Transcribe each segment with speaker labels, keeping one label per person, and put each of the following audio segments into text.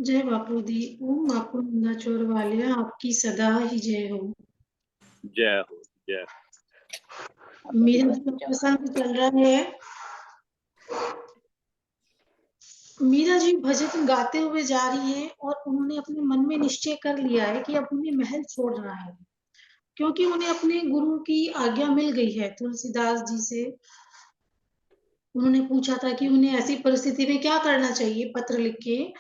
Speaker 1: जय बापू दी। ओम बापू नंदा चोर वालिया, आपकी सदा ही जय हो।
Speaker 2: जय हो जय।
Speaker 1: मेरा जो प्रसंग चल रहा है, मीरा जी भजन गाते हुए जा रही है और उन्होंने अपने मन में निश्चय कर लिया है कि अब उन्हें महल छोड़ना है, क्योंकि उन्हें अपने गुरु की आज्ञा मिल गई है। तुलसीदास जी से उन्होंने पूछा था कि उन्हें ऐसी परिस्थिति में क्या करना चाहिए, पत्र लिख के।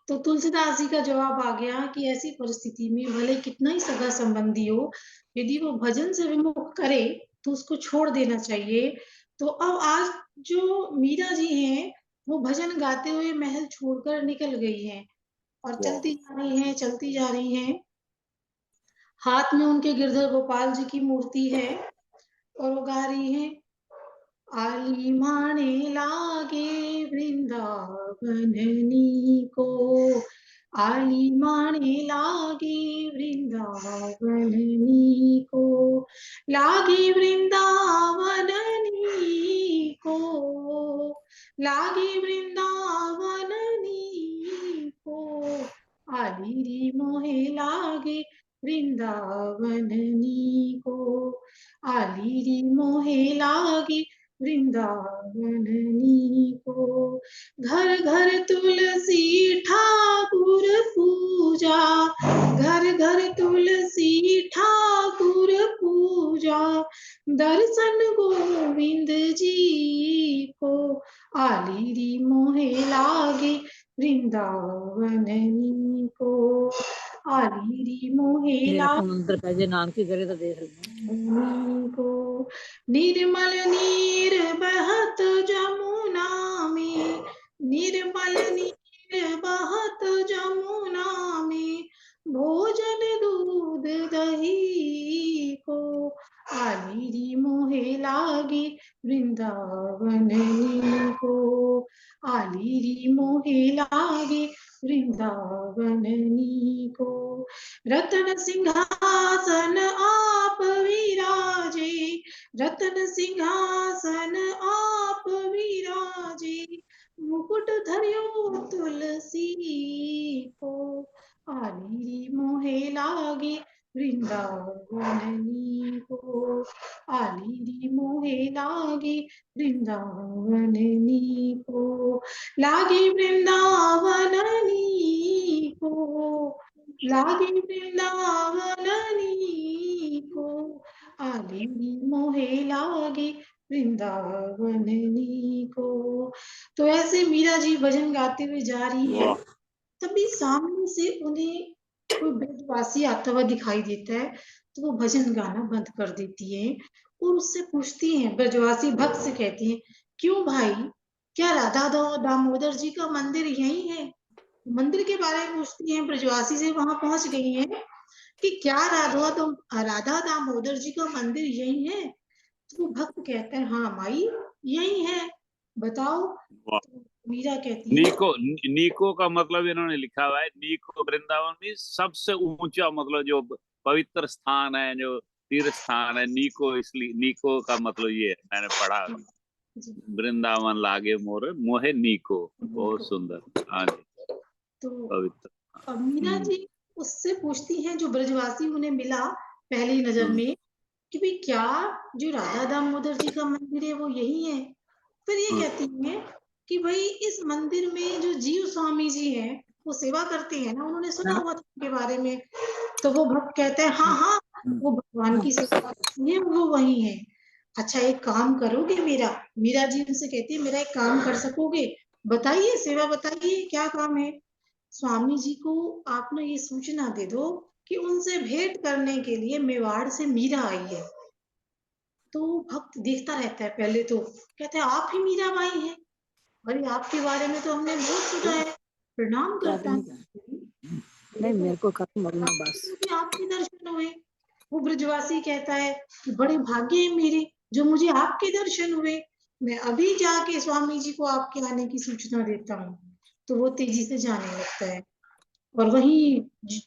Speaker 1: तो तुलसीदास जी का जवाब आ गया कि ऐसी परिस्थिति में भले कितना ही सगा संबंधी हो, यदि वो भजन से विमुख करे तो उसको छोड़ देना चाहिए। तो अब आज जो मीरा जी हैं, वो भजन गाते हुए महल छोड़कर निकल गई हैं और चलती जा रही हैं, चलती जा रही हैं। हाथ में उनके गिरधर गोपाल जी की मूर्ति है और वो गा रही हैं, आली माने लागे वृंदावननी को, आली माने लागे वृंदावननी को, लागे वृंदावननी को, लागे वृंदावननी को, आली री मोहे लागे वृंदावननी को, आली री मोहे लागे वृंदावननी को। घर घर तुलसी ठाकुर पूजा, घर घर तुलसी ठाकुर पूजा, दर्शन गोविंद जी को, आली री मोहे लागे वृंदावननी को, आली री मोहे लागे
Speaker 3: नाम की करे तो देख
Speaker 1: को। निर्मल नीर बहत जमुना में, निर्मल नीर बहत जमुना में, भोजन दूध दही को, आली री मोहे लागे वृंदावननी को, आली री मोहे लागे वृंदावननी को। रतन सिंहासन आप विराजे, रतन सिंहासन आप विराजे, मुकुट धर्यो तुलसी को, आली मोहे लागे वृंदावननी को, आली मोहे लागे वृंदावननी को, लागे वृंदावननी को, लागे वृंदावननी को, आली मोहे लागे वृंदावननी को। तो ऐसे मीरा जी भजन गाते हुए जा रही है, तभी सामने से उन्हें कोई ब्रजवासी आता हुआ दिखाई देता है, तो वो भजन गाना बंद कर देती है और उससे पूछती हैं, ब्रजवासी भक्त से कहती हैं, क्यों भाई, क्या राधा दामोदर जी का मंदिर यही है? मंदिर के बारे में पूछती हैं, ब्रजवासी से वहां पहुंच गई हैं कि क्या राधा दामोदर जी का मंदिर यही है? तो वो भक्त कहते हैं, हाँ माई यही है, बताओ। तो मीरा कहती है,
Speaker 2: नीको का मतलब इन्होंने लिखा हुआ है, नीको वृंदावन में सबसे ऊंचा, मतलब जो पवित्र स्थान है, जो तीर्थ स्थान है, नीको, इसलिए नीको का मतलब ये है, मैंने पढ़ा। वृंदावन लागे मोरे मोहे नीको, बहुत सुंदर। हाँ जी,
Speaker 1: तो
Speaker 2: पवित्र।
Speaker 1: मीरा जी उससे पूछती हैं, जो ब्रजवासी उन्हें मिला पहली नजर में, कि भाई क्या जो राधा दामोदर जी का मंदिर है वो यही है? फिर ये कहती हैं कि भाई इस मंदिर में जो जीव स्वामी जी हैं वो सेवा करते हैं ना, उन्होंने सुना हुआ था उनके बारे में। तो वो भक्त कहते हैं, हाँ हाँ, वो भगवान की सेवा करते हैं, वो वही है। अच्छा एक काम करोगे मेरा? मीरा जी उनसे कहती है, मेरा एक काम कर सकोगे? बताइए, सेवा बताइए, क्या काम है? स्वामी जी को आप ना ये सूचना दे दो कि उनसे भेंट करने के लिए मेवाड़ से मीरा आई है। तो भक्त देखता रहता है, पहले तो कहते हैं, आप ही मीरा बाई हैं? अरे आपके बारे में तो हमने बहुत सुना है, प्रणाम करता है।
Speaker 3: नहीं, मेरे को खत्म हो गया बस।
Speaker 1: मुझे आपके दर्शन हुए। वो ब्रजवासी कहता है कि बड़े भाग्य है मेरे जो मुझे आपके दर्शन हुए, मैं अभी जाके स्वामी जी को आपके आने की सूचना देता हूँ। तो वो तेजी से जाने लगता है और वहीं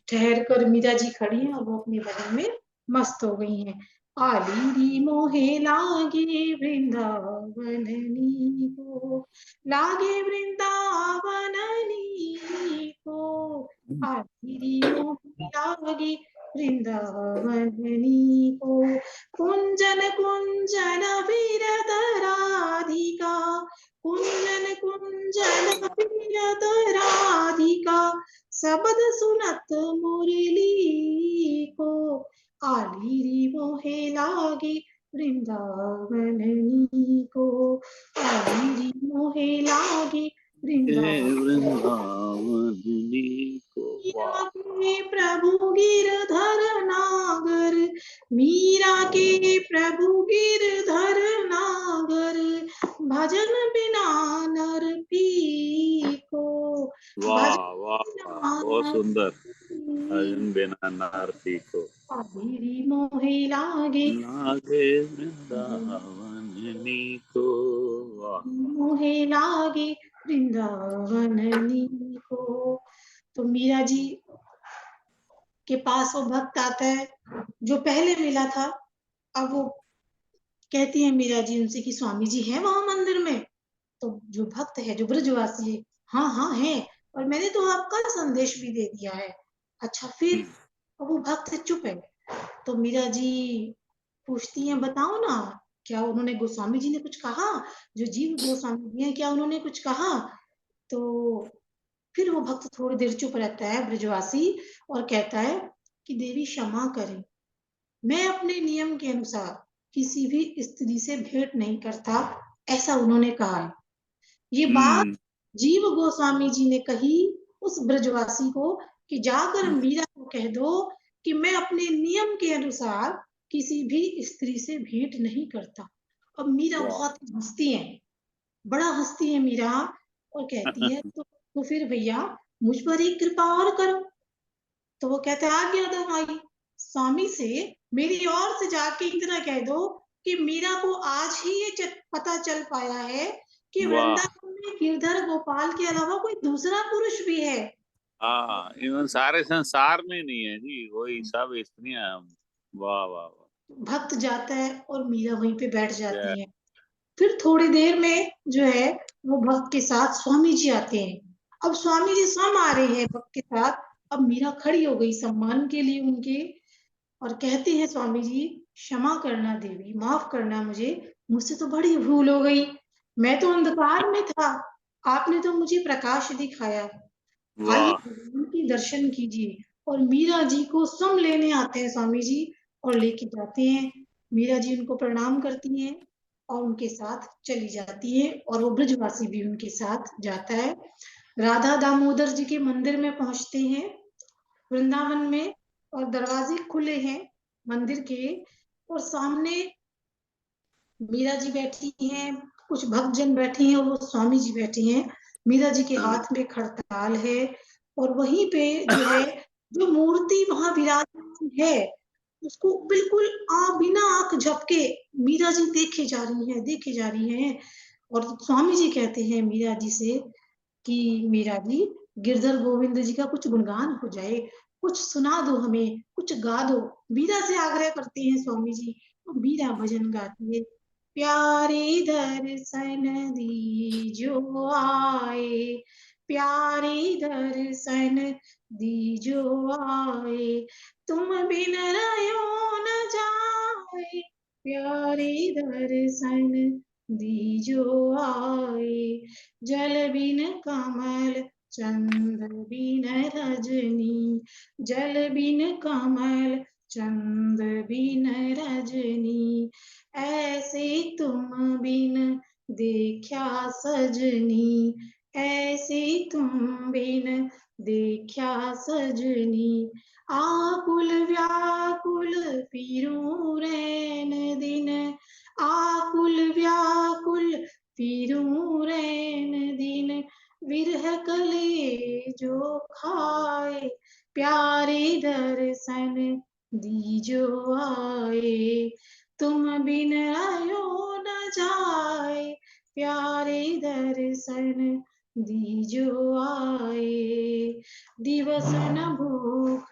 Speaker 1: ठहर कर मीरा जी खड़ी हैं और वो अपने भजन में मस्त हो गई हैं। आली री मोहे लागे वृंदावननी को, लागे वृंदावननी आखिरी मोह लागे वृंदावनी को। कुंजन कुंजन विरत राधिका, कुंजन कुंजन विरत राधिका, शब्द सुनत मुरली को। आलिरी मोहे लागे वृंदावनी को, आलिरी मोहे लागे वृंदावन
Speaker 2: वृंदावनी को। वाह
Speaker 1: के प्रभु गिरधर नागर, मीरा के प्रभु गिरधर नागर, भजन बिना नर को।
Speaker 2: वाह वाह, बहुत सुंदर। भजन बिना नारती को
Speaker 1: आलिरी मोहे लागे
Speaker 2: वृंदावनी को। वाह
Speaker 1: मोहे लागे वृंदावनी को। तो मीरा जी के पास वो भक्त आता है जो पहले मिला था। अब वो कहती है मीरा जी उनसे कि स्वामी जी हैं वहां मंदिर में? तो जो भक्त है, जो ब्रजवासी है, हाँ हाँ है, और मैंने तो आपका संदेश भी दे दिया है। अच्छा फिर? अब वो भक्त चुप है। तो मीरा जी पूछती हैं, बताओ ना, क्या उन्होंने, गोस्वामी जी ने कुछ कहा? जो जीव गोस्वामी जी हैं, क्या उन्होंने कुछ कहा? तो फिर वो भक्त थोड़ी देर चुप रहता है, ब्रजवासी, और कहता है कि देवी क्षमा करें, मैं अपने नियम के अनुसार किसी भी स्त्री से भेंट नहीं करता, ऐसा उन्होंने कहा है। ये बात जीव गोस्वामी जी ने कही उस ब्रजवासी को कि जाकर मीरा को कह दो कि मैं अपने नियम के अनुसार किसी भी स्त्री से भेंट नहीं करता। अब मीरा बहुत हंसती है, बड़ा हंसती है मीरा, और कहती है तो फिर भैया मुझ पर एक कृपा और करो। तो वो कहते हैं, आज्ञा दो माई, स्वामी से मेरी ओर से जाके इतना कह दो कि मीरा को आज ही ये पता चल पाया है कि वृंदावन में गिरधर गोपाल के अलावा कोई दूसरा पुरुष भी है।
Speaker 2: हाँ, इवन सारे संसार में नहीं है जी, वही सब स्त्रियां। वाह वाह वाह।
Speaker 1: भक्त जाता है और मीरा वहीं पे बैठ जाती है। फिर थोड़ी देर में जो है वो भक्त के साथ स्वामी जी आते हैं। अब स्वामी जी स्वयं आ रहे हैं भक्त के साथ। अब मीरा खड़ी हो गई सम्मान के लिए उनके, और कहते हैं, स्वामी जी क्षमा करना देवी, माफ करना मुझसे तो बड़ी भूल हो गई, मैं तो अंधकार में था, आपने तो मुझे प्रकाश दिखाया, आइए भगवान के दर्शन कीजिए। और मीरा जी को स्वयं लेने आते हैं स्वामी जी और लेके जाते हैं। मीरा जी उनको प्रणाम करती हैं और उनके साथ चली जाती है, और वो ब्रजवासी भी उनके साथ जाता है। राधा दामोदर जी के मंदिर में पहुंचते हैं वृंदावन में, और दरवाजे खुले हैं मंदिर के, और सामने मीरा जी बैठी हैं, कुछ भक्तजन बैठे हैं, और वो स्वामी जी बैठे हैं। मीरा जी के हाथ में खड़ताल है, और वहीं पे जो है, जो मूर्ति वहां विराजमान है, उसको बिल्कुल बिना आंख झपके मीरा जी देखे जा रही हैं। और स्वामी जी कहते हैं मीरा जी से कि मीरा जी, गिरधर गोविंद जी का कुछ गुणगान हो जाए, कुछ सुना दो हमें, कुछ गा दो। मीरा से आग्रह करते हैं स्वामी जी, और मीरा भजन गाती है। प्यारे दर्शन दीजो आए, प्यारे दर्शन दीजो आए, तुम बिन रहो न जाए, प्यारे दर्शन दीजो आए, जल बिन कमल चंद्र बिन रजनी, जल बिन कमल चंद्र बिन रजनी, ऐसे तुम बिन देखा सजनी, ऐसे तुम बिन देखा सजनी, आकुल व्याकुल फिरूं रैन दिन, आकुल व्याकुल फिरूं रैन दिन, विरह कले जो खाए, प्यारे दर्शन दीजो आए, तुम बिन आयो न जाए, प्यारे दर्शन दीजो आए, दिवस न भूख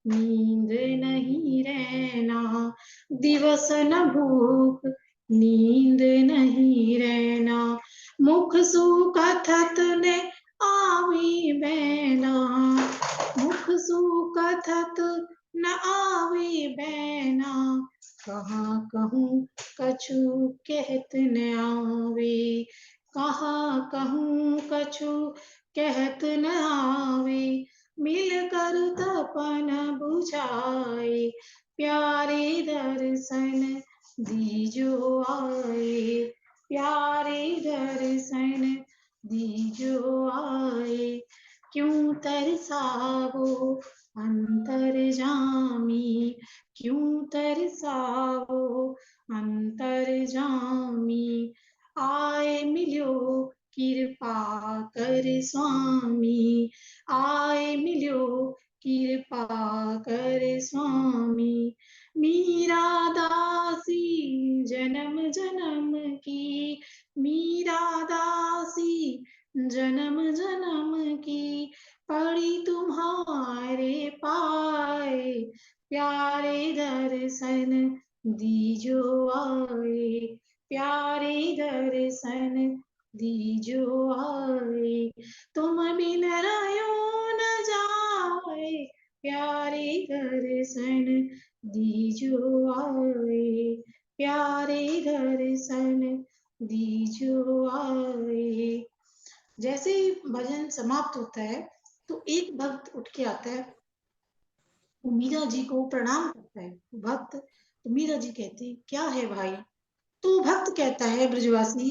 Speaker 1: नींद नहीं रहना, दिवस न भूख नींद नहीं रहना, मुख सु कथत ने आवी बैना, कथत न आवे बैना, कहाँ कहूँ कछु कहत न आवे, कहाँ कहूँ कछु कहत न आवे, मिल कर तपन बुझाए, प्यारे दर्शन दीजो आए, प्यारे दर्शन दीजो आए, क्यों तरसावो अंतर्जामी, क्यों तरसावो अंतर्जामी, आए मिलो कृपा कर स्वामी, आए मिलो कृपा कर स्वामी, मीरा दासी जन्म जन्म की, मीरा दासी जन्म जन्म की, पड़ी तुम्हारे पाए, प्यारे दर्शन दीजो आए, प्यारे दर्शन दीजो आए, तुम बिन रहो न जाए, प्यारे दर्शन दीजो आए, प्यारे दर्शन दीजो आए। जैसे ही भजन समाप्त होता है तो एक भक्त उठ के आता है, वो मीरा जी को प्रणाम करता है। भक्त तो मीरा जी कहते हैं क्या है भाई? तो भक्त कहता है ब्रजवासी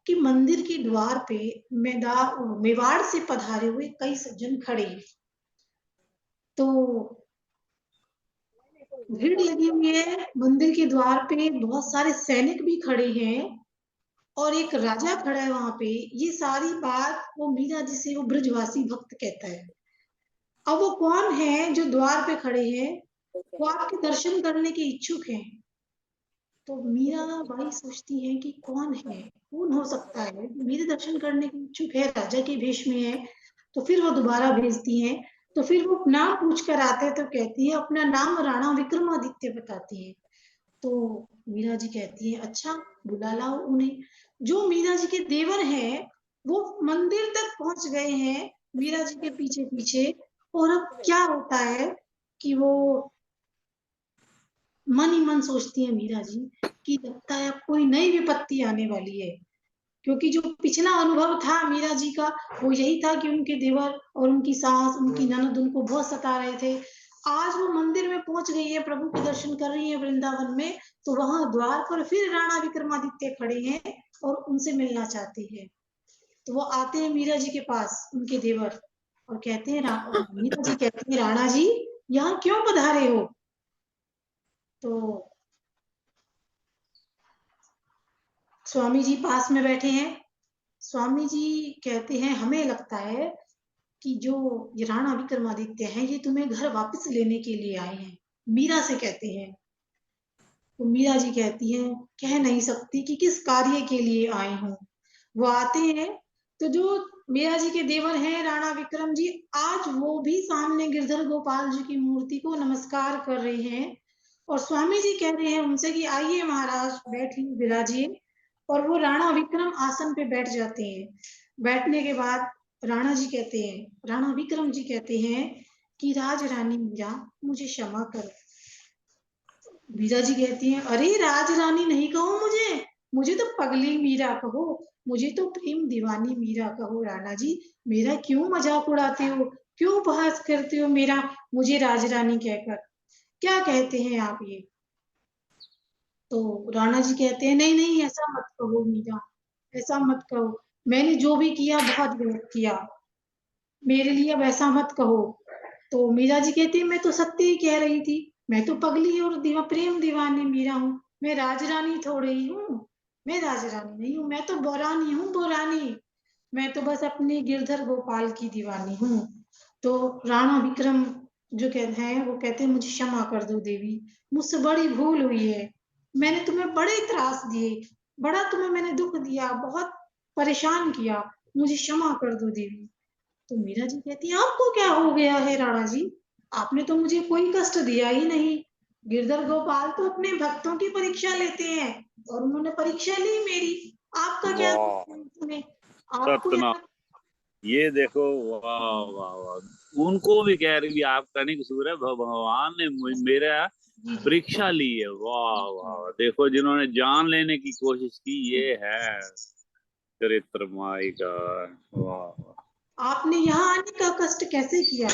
Speaker 1: कि मंदिर के द्वार पे मेवाड़ से पधारे हुए कई सज्जन खड़े हैं, तो भीड़ लगी हुई है, मंदिर के द्वार पे बहुत सारे सैनिक भी खड़े हैं और एक राजा खड़ा है वहां पे। ये सारी बात वो मीरा जी से वो ब्रजवासी भक्त कहता है। अब वो कौन है जो द्वार पे खड़े हैं? वो आपके दर्शन करने के इच्छुक हैं। तो मीरा बाई सोचती है कि कौन है, कौन हो सकता है मेरे दर्शन करने के इच्छुक है, राजा के भेष में है। तो फिर वो दोबारा भेजती हैं, तो फिर वो नाम पूछ कर आते हैं, तो कहती है अपना नाम राणा विक्रमादित्य बताती है। तो मीरा जी कहती है अच्छा बुला लाओ उन्हें। जो मीरा जी के देवर हैं वो मंदिर तक पहुंच गए हैं मीरा जी के पीछे पीछे। और अब क्या होता है कि वो मन ही मन सोचती है मीरा जी कि लगता है अब कोई नई विपत्ति आने वाली है, क्योंकि जो पिछला अनुभव था मीरा जी का वो यही था कि उनके देवर और उनकी सास उनकी ननद उनको बहुत सता रहे थे। आज वो मंदिर में पहुंच गई है, प्रभु के दर्शन कर रही है वृंदावन में, तो वहां द्वार पर फिर राणा विक्रमादित्य खड़े हैं और उनसे मिलना चाहते हैं। तो वो आते हैं मीरा जी के पास उनके देवर और कहते हैं मीरा जी कहती है राणा जी यहाँ क्यों पधारे हो? तो स्वामी जी पास में बैठे हैं। स्वामी जी कहते हैं हमें लगता है कि जो ये राणा विक्रमादित्य हैं ये तुम्हें घर वापस लेने के लिए आए हैं। मीरा से कहते हैं। तो मीरा जी कहती हैं कह नहीं सकती कि किस कार्य के लिए आए हूँ। वो आते हैं तो जो मीरा जी के देवर हैं राणा विक्रम जी, आज वो भी सामने गिरधर गोपाल जी की मूर्ति को नमस्कार कर रहे हैं और स्वामी जी कह रहे हैं उनसे कि आइए महाराज बैठिए विराजिए। और वो राणा विक्रम आसन पे बैठ जाते हैं। बैठने के बाद राणा जी कहते हैं, राणा विक्रम जी कहते हैं कि राज रानी मीरा मुझे क्षमा करो। मीरा जी कहती हैं अरे राज रानी नहीं कहो मुझे, मुझे तो पगली मीरा कहो, मुझे तो प्रेम दीवानी मीरा कहो। राणा जी मेरा क्यों मजाक उड़ाते हो, क्यों उपहास करते हो मेरा मुझे राज रानी कहकर? क्या कहते हैं आप ये? तो राणा जी कहते हैं नहीं नहीं ऐसा मत कहो मीरा, ऐसा मत कहो, मैंने जो भी किया बहुत गलत किया, मेरे लिए अब ऐसा मत कहो। तो मीरा जी कहती है मैं तो सत्य ही कह रही थी, मैं तो पगली और प्रेम दीवानी मीरा हूँ, मैं राजरानी थोड़ी ही हूँ, मैं राजरानी नहीं हूँ, मैं तो बोरानी हूँ बोरानी, मैं तो बस अपने गिरधर गोपाल की दीवानी हूँ। तो राणा विक्रम जो कहते हैं वो कहते हैं मुझे क्षमा कर दो देवी, मुझसे बड़ी भूल हुई है, मैंने तुम्हें बड़े त्रास दिए, बड़ा तुम्हें मैंने दुख दिया, बहुत परेशान किया, मुझे क्षमा कर दो देवी। तो मीरा जी कहती है आपको क्या हो गया है राणा जी, आपने तो मुझे कोई कष्ट दिया ही नहीं। गिरधर गोपाल तो अपने भक्तों की परीक्षा लेते हैं और उन्होंने परीक्षा ली मेरी, आपका क्या दोष है इसमें? आपको
Speaker 2: सतना
Speaker 1: यहाँ
Speaker 2: ये देखो, वाह वाह वाह, उनको भी कह रही आप कनिक सूर्य भगवान ने मेरा
Speaker 1: जी
Speaker 2: परीक्षा ली है। वाह वाह वाह, देखो जिन्होंने जान लेने की कोशिश की, ये है चरित्र माई का। वाह वाह।
Speaker 1: आपने यहाँ आने का कष्ट कैसे किया?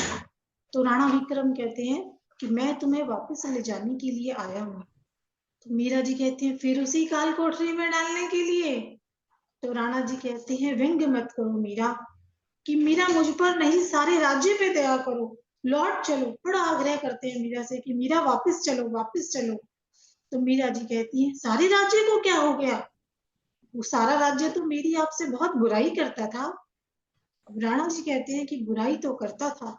Speaker 1: तो राणा विक्रम कहते हैं कि मैं तुम्हें वापस ले जाने के लिए आया हूँ। तो मीरा जी कहते हैं फिर उसी काल कोठरी में डालने के लिए? तो राणा जी कहते हैं व्यंग्य मत करो मीरा, कि मीरा मुझ पर नहीं सारे राज्य पे दया करो, लौट चलो। बड़ा आग्रह करते हैं मीरा से कि मीरा वापस चलो, वापस चलो। तो मीरा जी कहती हैं सारे राज्य को क्या हो गया? वो सारा राज्य तो मेरी आपसे बहुत बुराई करता था। अब राणा जी कहते हैं कि बुराई तो करता था,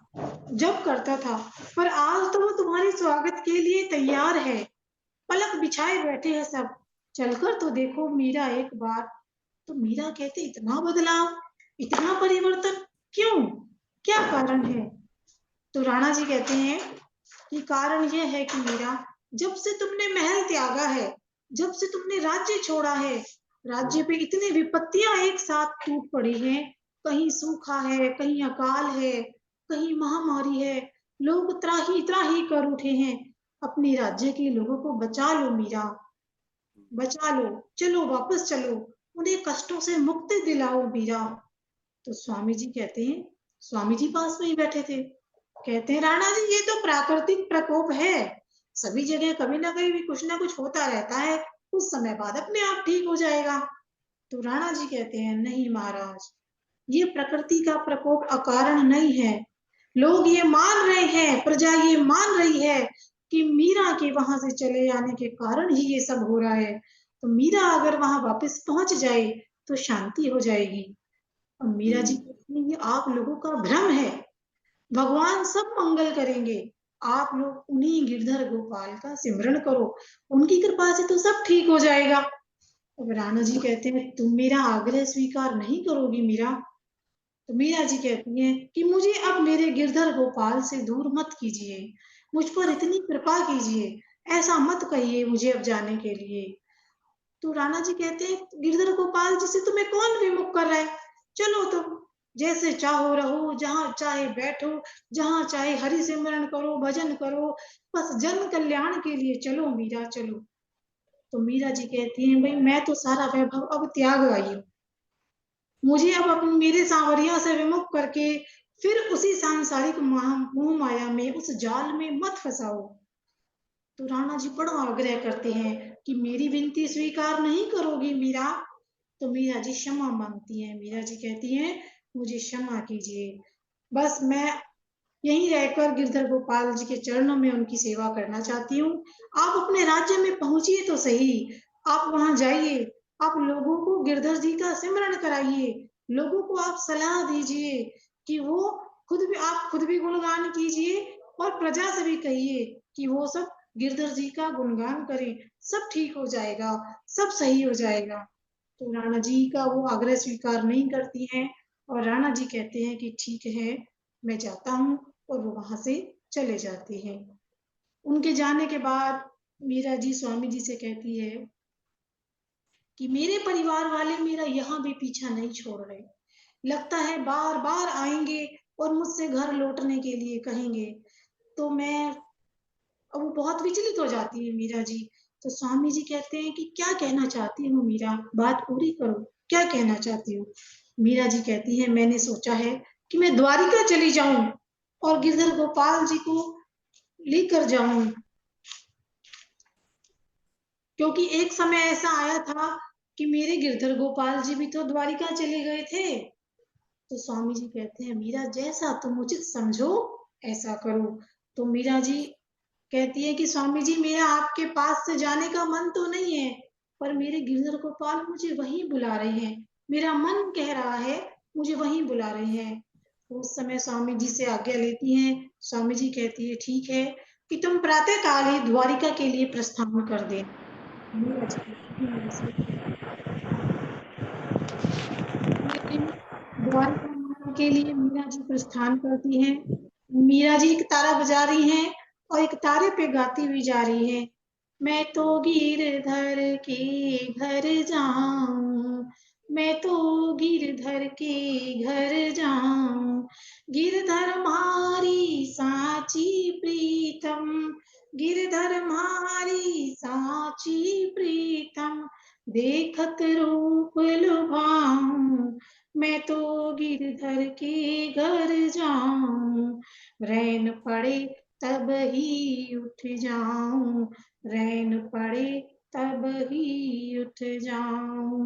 Speaker 1: जब करता था, पर आज तो वो तुम्हारे स्वागत के लिए तैयार है, पलक बिछाए बैठे हैं सब, चलकर तो देखो मीरा एक बार। तो मीरा कहते इतना बदलाव, इतना परिवर्तन क्यों? क्या कारण है? तो राणा जी कहते हैं कि कारण यह है कि मीरा, जब से तुमने महल त्यागा है, जब से तुमने राज्य छोड़ा है, राज्य पे इतनी विपत्तियां एक साथ टूट पड़ी हैं। कहीं सूखा है, कहीं अकाल है, कहीं महामारी है, लोग त्राही त्राही कर उठे हैं। अपने राज्य के लोगों को बचा लो मीरा, बचा लो, चलो वापस चलो, उन्हें कष्टों से मुक्ति दिलाओ मीरा। तो स्वामी जी कहते हैं, स्वामी जी पास में ही बैठे थे, कहते हैं राणा जी ये तो प्राकृतिक प्रकोप है, सभी जगह कभी ना कभी भी कुछ ना कुछ होता रहता है, कुछ समय बाद अपने आप ठीक हो जाएगा। तो राणा जी कहते हैं नहीं महाराज, ये प्रकृति का प्रकोप अकारण नहीं है। लोग ये मान रहे हैं, प्रजा ये मान रही है कि मीरा के वहां से चले आने के कारण ही ये सब हो रहा है। तो मीरा अगर वहां वापस पहुंच जाए तो शांति हो जाएगी। और मीरा जी कहती हैं ये आप लोगों का भ्रम है, भगवान सब मंगल करेंगे, आप लोग उन्हीं गिरधर गोपाल का सिमरन करो, उनकी कृपा से तो सब ठीक हो जाएगा। अब राणा जी कहते हैं तुम मेरा आग्रह स्वीकार नहीं करोगी मीरा? तो मीरा जी कहती हैं कि मुझे अब मेरे गिरधर गोपाल से दूर मत कीजिए, मुझ पर इतनी कृपा कीजिए, ऐसा मत कहिए मुझे अब जाने के लिए। तो राणा जी कहते हैं गिरधर गोपाल जी से तुम्हें कौन विमुख कर रहा है? चलो तुम जैसे चाहो रहो, जहां चाहे बैठो, जहां चाहे हरि सिमरन करो, भजन करो, बस जन कल्याण के लिए चलो मीरा चलो। तो मीरा जी कहती हैं भाई मैं तो सारा वैभव अब त्याग आई हूँ, मुझे अब अपने मेरे सांवरिया से विमुख करके फिर उसी सांसारिक मोह माया में उस जाल में मत फंसाओ। तो राणा जी बड़ा आग्रह करते हैं कि मेरी विनती स्वीकार नहीं करोगी मीरा? तो मीरा जी क्षमा मांगती हैं, मीरा जी कहती हैं मुझे क्षमा कीजिए, बस मैं यहीं रहकर गिरधर गोपाल जी के चरणों में उनकी सेवा करना चाहती हूँ। आप अपने राज्य में पहुंचिए तो सही, आप वहां जाइए, आप लोगों को गिरधर जी का सिमरन कराइए, लोगों को आप सलाह दीजिए कि वो आप खुद भी गुणगान कीजिए और प्रजा से भी कहिए कि वो सब गिरधर जी का गुणगान करें, सब ठीक हो जाएगा, सब सही हो जाएगा। तो राणा जी का वो आग्रह स्वीकार नहीं करती हैं और राणा जी कहते हैं कि ठीक है मैं जाता हूँ, और वो वहां से चले जाते हैं। उनके जाने के बाद मीरा जी स्वामी जी से कहती है कि मेरे परिवार वाले मेरा यहाँ भी पीछा नहीं छोड़ रहे, लगता है बार बार आएंगे और मुझसे घर लौटने के लिए कहेंगे। तो मैं अब वो बहुत विचलित हो जाती है मीरा जी। तो स्वामी जी कहते हैं कि क्या कहना चाहती हूँ मीरा, बात पूरी करो, क्या कहना चाहती हूँ? मीरा जी कहती है मैंने सोचा है कि मैं द्वारिका चली जाऊं और गिरधर गोपाल जी को लेकर जाऊं, क्योंकि एक समय ऐसा आया था कि मेरे गिरधर गोपाल जी भी तो द्वारिका चले गए थे। तो स्वामी जी कहते हैं मीरा जैसा तुम उचित समझो ऐसा करो। तो मीरा जी कहती है कि स्वामी जी मेरा आपके पास से जाने का मन तो नहीं है, पर मेरे गिरधर गोपाल मुझे वहीं बुला रहे हैं, मेरा मन कह रहा है मुझे वहीं बुला रहे हैं। तो उस समय स्वामी जी से आज्ञा लेती हैं। स्वामी जी कहती है ठीक है कि तुम प्रातः काल ही द्वारिका के लिए प्रस्थान कर दे। मीरा जी कहती हैं, द्वारिका के लिए मीरा जी प्रस्थान करती हैं। मीरा जी एक तारा बजा रही हैं और एक तारे पे गाती हुई जा रही है, मैं तो गिरधर के घर जाऊं, मैं तो गिरधर के घर जाऊं, गिरधर मारी साची प्रीतम, गिरधर मारी साची प्रीतम, देखत रूप लुभाऊं, मैं तो गिरधर के घर जाऊं, रैन पड़े तब ही उठ जाऊं, रैन पड़े तब ही उठ जाऊं,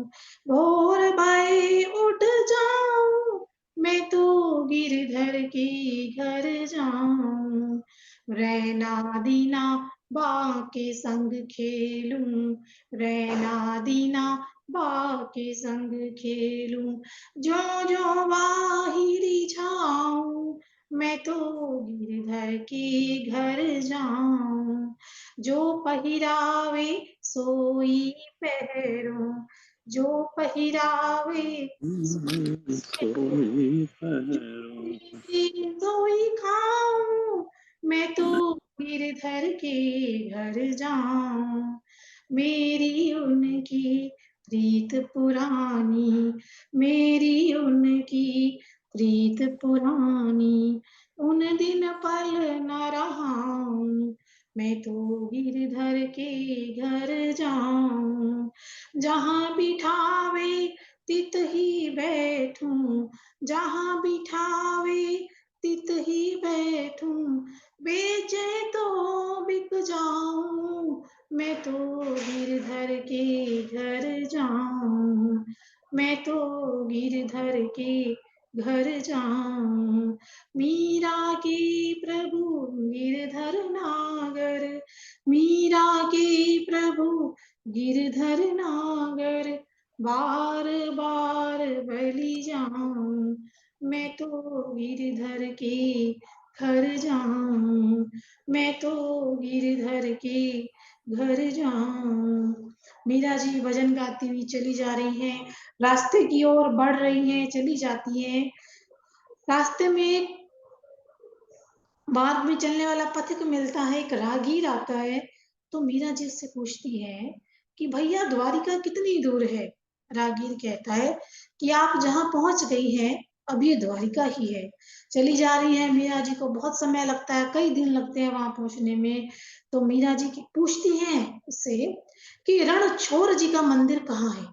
Speaker 1: भोर भये उठ जाऊं, मैं तो गिरधर के घर जाऊं, रैना दीना बाके संग खेलूं, रैना दीना बाके संग खेलूं, जो जो बाहिरी जाऊं, मैं तो गिरधर के घर जाऊं, जो पहिरावे सोई पहरो, जो पहिरावे सोई खाऊं, मैं तो गिरधर के घर जाऊं, मेरी उनकी प्रीत पुरानी, मेरी उनकी प्रीत पुरानी, उन दिन पल न रहाऊं, मैं तो गिरधर के घर जाऊं, जहां बिठावे तित ही बैठूं, जहां बिठावे तित ही बैठूं, बेचे तो बिक जाऊं, मैं तो गिरधर के घर जाऊं, मैं तो गिरधर के घर जाऊं, मीरा के प्रभु गिरधर नागर, मीरा के प्रभु गिरधर नागर, बार बार बलि जाऊं, मैं तो गिरधर के घर जाऊं, मैं तो गिरधर के घर जाऊं। मीरा जी भजन गाती हुई चली जा रही हैं, रास्ते की ओर बढ़ रही हैं, चली जाती हैं। रास्ते में एक मार्ग में चलने वाला पथिक मिलता है, एक राहगीर आता है, तो मीरा जी उससे पूछती है कि भैया द्वारिका कितनी दूर है? राहगीर कहता है कि आप जहाँ पहुंच गई हैं अब ये द्वारिका ही है। चली जा रही है, मीरा जी को बहुत समय लगता है, कई दिन लगते हैं वहां पहुंचने में। तो मीरा जी की पूछती हैं उससे कि रणछोड़ जी का मंदिर कहाँ है?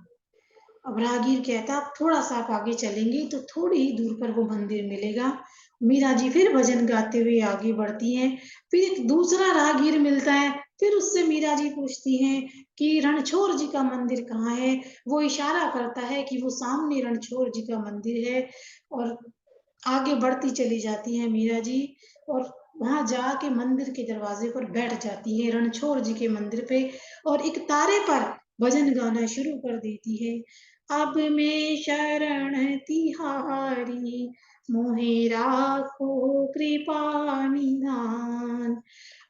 Speaker 1: अब राहगीर कहता आप थोड़ा सा आप आगे चलेंगे तो थोड़ी ही दूर पर वो मंदिर मिलेगा। मीरा जी फिर भजन गाते हुए आगे बढ़ती हैं। फिर एक दूसरा राहगीर मिलता है, फिर उससे मीरा जी पूछती हैं कि रणछोड़ जी का मंदिर कहाँ है? वो इशारा करता है कि वो सामने रणछोड़ जी का मंदिर है, और आगे बढ़ती चली जाती है मीरा जी, और वहां जाके मंदिर के दरवाजे पर बैठ जाती है, रणछोड़ जी के मंदिर पे, और एक तारे पर भजन गाना शुरू कर देती है। अब मैं शरण तिहारी, मोहे राखो कृपा निधान,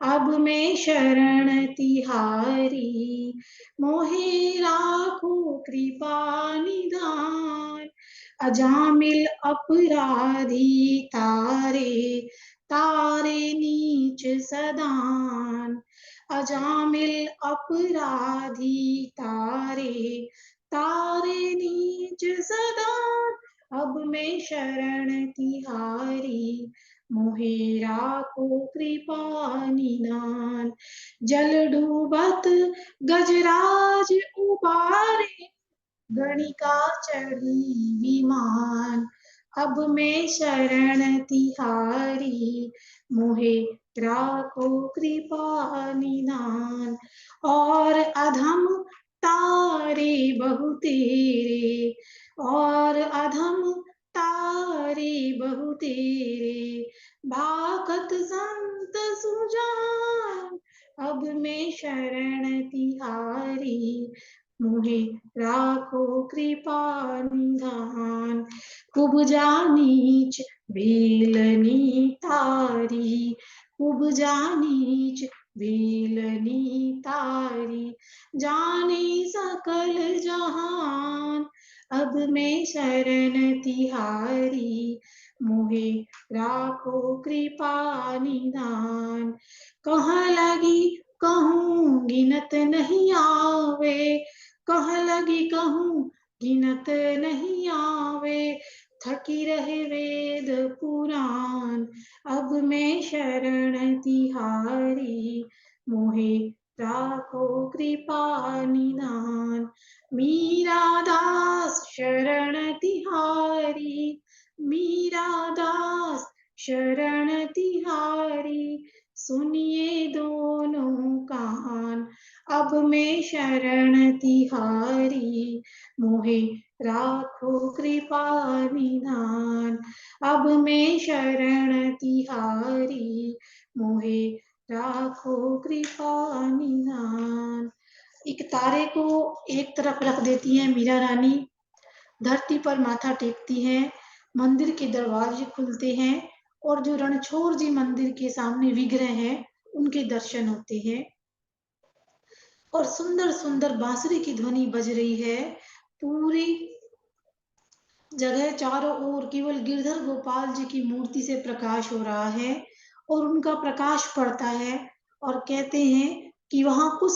Speaker 1: अब मैं शरण तिहारी, मोहे राखो कृपा निधान, अजामिल अपराधी तारे, तारे नीच सदान, अजामिल अपराधी तारे, तारे नीच सदान, अब मैं शरण तिहारी, मोहे राखो कृपा निधान, जल डूबत गजराज उबारे, गणिका चढ़ी विमान, अब मैं शरण तिहारी, मोहे राखो कृपा निधान, और अधम तारे बहु तेरे, और अधम तारे बहु तेरे, भागत संत सुजान, अब मैं शरण तिहारी, मोहे राखो कृपा निधान, कुबजा नीच भेलनी तारी, कुबजा नीच भेलनी तारी, जाने सकल जहान, अब मैं शरण तिहारी, मोहे राखो कृपा निधान, कहाँ लगी कहूँ गिनत नहीं आवे, कहाँ लगी कहूँ गिनत नहीं आवे, थकी रहे वेद पुराण। अब मैं शरण तिहारी, मोहे राखो कृपा निधान। मीरा दास शरण तिहारी, मीरा दास शरण तिहारी, सुनिए दोनों कान। अब मैं शरण तिहारी, मोहे राखो कृपा निधान। अब मैं शरण तिहारी, मोहे राखो कृपा निधान। एक तारे को एक तरफ रख देती है मीरा रानी, धरती पर माथा टेकती हैं, मंदिर के दरवाजे खुलते हैं और जो रणछोड़ जी मंदिर के सामने विग्रह हैं, उनके दर्शन होते हैं और सुंदर सुंदर बांसुरी की ध्वनि बज रही है। पूरी जगह चारों ओर केवल गिरधर गोपाल जी की मूर्ति से प्रकाश हो रहा है और उनका प्रकाश पड़ता है और कहते हैं कि वहां कुछ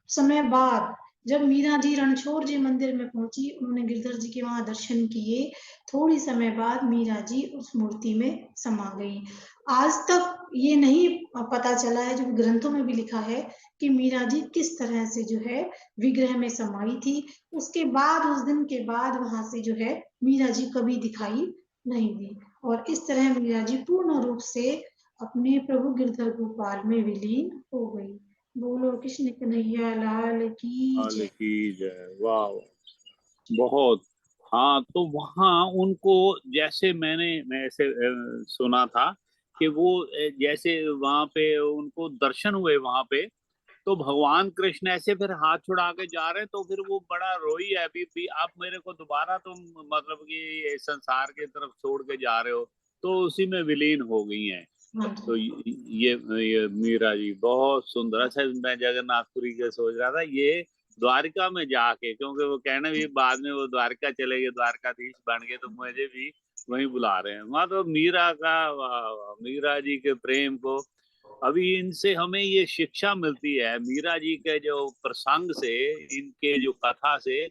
Speaker 1: समय बाद जब मीरा जी रणछोड़ जी मंदिर में पहुंची, उन्होंने गिरधर जी के वहां दर्शन किए। थोड़ी समय बाद मीरा जी उस मूर्ति में समा गई। आज तक ये नहीं पता चला है, जो ग्रंथों में भी लिखा है, कि मीरा जी किस तरह से जो है विग्रह में समाई थी। उसके बाद उस दिन के बाद वहां से जो है मीरा जी कभी दिखाई नहीं दी और इस तरह मीरा जी पूर्ण रूप से अपने प्रभु गिरधर गोपाल में विलीन हो गई। बोलो कृष्ण कन्हैया लाल की
Speaker 2: हाल
Speaker 1: जय।
Speaker 2: की जय। वाह वाह, बहुत। हाँ, तो वहाँ उनको, जैसे मैं ऐसे सुना था कि वो जैसे वहां पे उनको दर्शन हुए वहां पे, तो भगवान कृष्ण ऐसे फिर हाथ छुड़ा के जा रहे हैं, तो फिर वो बड़ा रोई है, अभी भी आप मेरे को दोबारा तुम मतलब कि ये संसार की तरफ छोड़ के जा रहे हो, तो उसी में विलीन हो गई हैं।
Speaker 1: हाँ
Speaker 2: तो
Speaker 1: जी।
Speaker 2: ये मीरा जी बहुत सुंदर। अच्छा, मैं जगन्नाथपुरी के सोच रहा था ये द्वारिका में जाके, क्योंकि वो कहने भी बाद में वो द्वारिका चले गए, द्वारकाधीश बन गए, तो मुझे भी वहीं बुला रहे हैं वहां। तो मीरा का, वाह वाह, मीरा जी के प्रेम को, अभी इनसे हमें ये शिक्षा मिलती है, मीरा जी के जो प्रसंग से, इनके जो कथा से,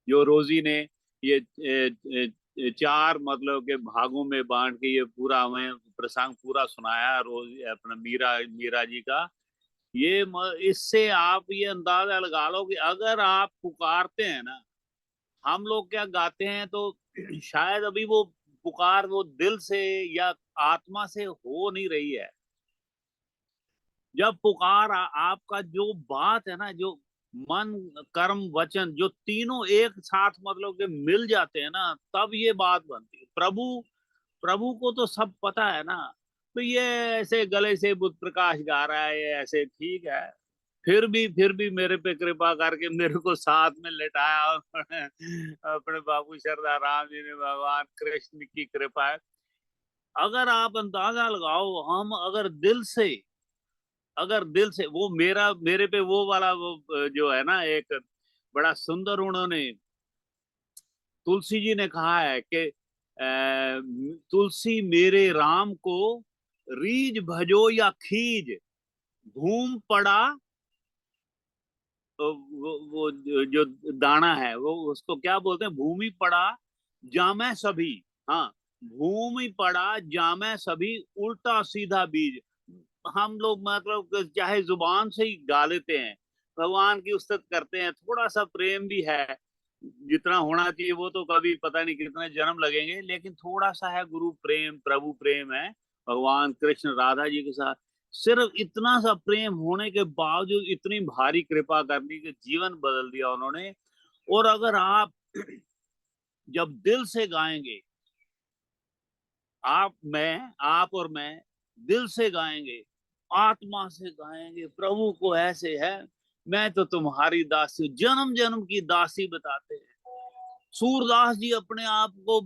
Speaker 2: जो रोजी ने ये चार मतलब के भागों में बांट के ये पूरा हमें प्रसंग पूरा सुनाया, रोज अपना मीरा मीरा जी का। ये इससे आप ये अंदाजा लगा लो कि अगर आप पुकारते हैं ना, हम लोग क्या गाते हैं, तो शायद अभी वो पुकार वो दिल से या आत्मा से हो नहीं रही है। जब पुकार आपका जो बात है ना, जो मन कर्म वचन जो तीनों एक साथ मतलब के मिल जाते हैं ना, तब ये बात बनती है। प्रभु प्रभु को तो सब पता है ना। तो ये ऐसे गले से बुद्ध प्रकाश गा रहा है, ये ऐसे ठीक है। फिर भी मेरे पे कृपा करके मेरे को साथ में लेटाया अपने बाबू शारदा राम जी ने, भगवान कृष्ण की कृपा है। अगर आप अंदाजा लगाओ, हम अगर दिल से वो मेरे पे वो वाला वो जो है ना, एक बड़ा सुंदर उन्होंने तुलसी जी ने कहा है कि तुलसी मेरे राम को रीज भजो या खीज, घूम पड़ा। तो वो जो दाना है वो उसको क्या बोलते हैं, भूमि पड़ा जामे सभी। हाँ, भूमि पड़ा जामे सभी, उल्टा सीधा बीज। हम लोग मतलब चाहे जुबान से ही गा लेते हैं, भगवान की उस्तत करते हैं, थोड़ा सा प्रेम भी है, जितना होना चाहिए वो तो कभी पता नहीं कितने जन्म लगेंगे, लेकिन थोड़ा सा है गुरु प्रेम, प्रभु प्रेम है भगवान कृष्ण राधा जी के साथ। सिर्फ इतना सा प्रेम होने के बावजूद इतनी भारी कृपा कर दी कि जीवन बदल दिया उन्होंने। और अगर आप जब दिल से गाएंगे, आप और मैं दिल से गाएंगे, आत्मा से गाएंगे, प्रभु को ऐसे है, मैं तो तुम्हारी दासी, जन्म जन्म की दासी बताते हैं। सूरदास जी अपने आप को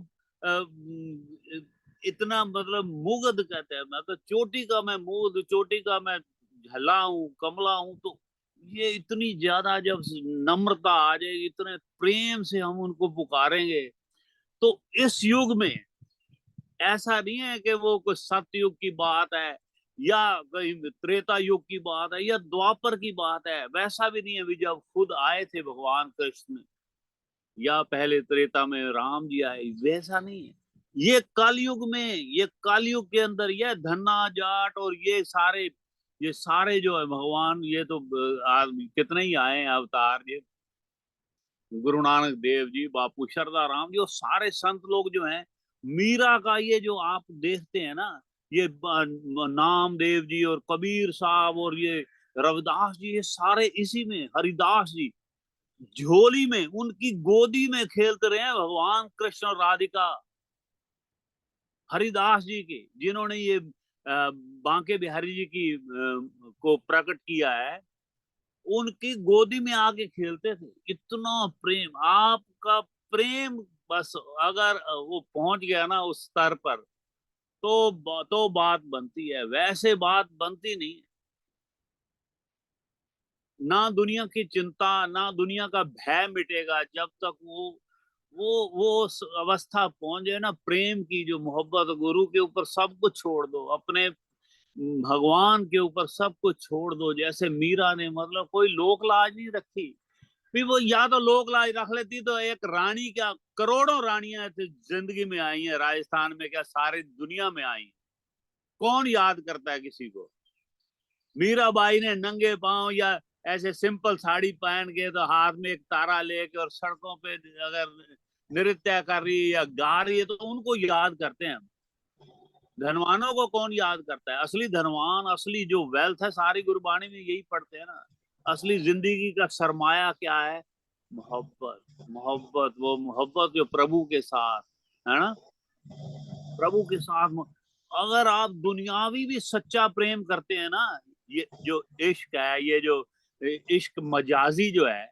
Speaker 2: इतना मतलब मुग्ध कहते हैं, मैं तो चोटी का मैं मुग्ध, चोटी का मैं झला हूँ, कमला हूँ। तो ये इतनी ज्यादा जब नम्रता आ जाएगी, इतने प्रेम से हम उनको पुकारेंगे, तो इस युग में ऐसा नहीं है कि वो कुछ सत्युग की बात है या कहीं त्रेता युग की बात है या द्वापर की बात है, वैसा भी नहीं है। भी जब खुद आए थे भगवान कृष्ण, या पहले त्रेता में राम जी आए, वैसा नहीं है। ये कलयुग में, ये कलयुग के अंदर ये धन्ना जाट और ये सारे जो है भगवान, ये तो कितने ही आए हैं अवतार, ये गुरु नानक देव जी, बापू शरदा राम, जो सारे संत लोग जो हैं, मीरा का ये जो आप देखते हैं ना, ये नामदेव जी और कबीर साहब और ये रविदास जी, ये सारे इसी में, हरिदास जी झोली में, उनकी गोदी में खेलते रहे हैं भगवान कृष्ण और राधिका। हरिदास जी के, जिन्होंने ये बांके बिहारी जी की को प्रकट किया है, उनकी गोदी में आके खेलते थे। इतना प्रेम, आपका प्रेम बस अगर वो पहुंच गया ना उस स्तर पर, तो बात बनती है, वैसे बात बनती नहीं। ना दुनिया की चिंता, ना दुनिया का भय मिटेगा जब तक वो उस अवस्था पहुंच जाए ना प्रेम की, जो मोहब्बत, गुरु के ऊपर सब कुछ छोड़ दो, अपने भगवान के ऊपर सब कुछ छोड़ दो। जैसे मीरा ने मतलब कोई लोक लाज नहीं रखी, भी वो या तो लोक लाज रख लेती तो एक रानी क्या, करोड़ों रानियां जिंदगी में आई हैं राजस्थान में, क्या सारी दुनिया में आई, कौन याद करता है किसी को। मीराबाई ने नंगे पांव या ऐसे सिंपल साड़ी पहन के, तो हाथ में एक तारा लेके और सड़कों पे अगर नृत्य कर रही है या गा रही है, तो उनको याद करते हैं। धनवानों को कौन याद करता है। असली धनवान, असली जो वेल्थ है, सारी गुरबाणी में यही पढ़ते हैं ना। असली जिंदगी का सरमाया क्या है? मोहब्बत। मोहब्बत, वो मोहब्बत जो प्रभु के साथ है ना, प्रभु के साथ। अगर आप दुनियावी भी सच्चा प्रेम करते हैं ना, ये जो इश्क है, ये जो इश्क मजाजी जो है,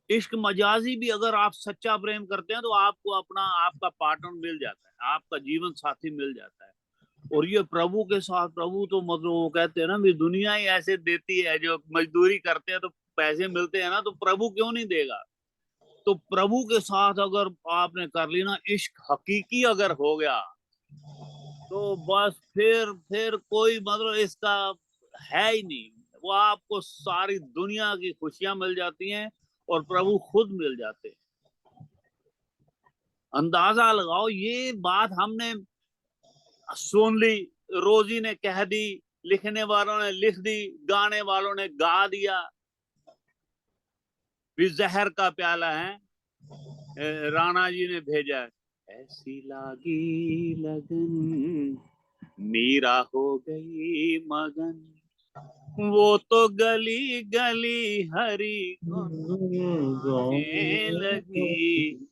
Speaker 2: इश्क मजाजी भी अगर आप सच्चा प्रेम करते हैं, तो आपको आपका पार्टनर मिल जाता है, आपका जीवन साथी मिल जाता है। और ये प्रभु के साथ, प्रभु तो मतलब वो कहते हैं ना, भी दुनिया ही ऐसे देती है, जो मजदूरी करते हैं तो पैसे मिलते हैं ना, तो प्रभु क्यों नहीं देगा। तो प्रभु के साथ अगर आपने कर ली ना, इश्क हकीकी अगर हो गया, तो बस फिर कोई मतलब इसका है ही नहीं। वो आपको सारी दुनिया की खुशियां मिल जाती हैं और प्रभु खुद मिल जाते हैं। अंदाजा लगाओ, ये बात हमने सुन ली, रोजी ने कह दी, लिखने वालों ने लिख दी, गाने वालों ने गा दिया। भी जहर का प्याला है, राणा जी ने भेजा, ऐसी लागी लगन, मीरा हो गई मगन, वो तो गली गली हरी गुन गाने लगी,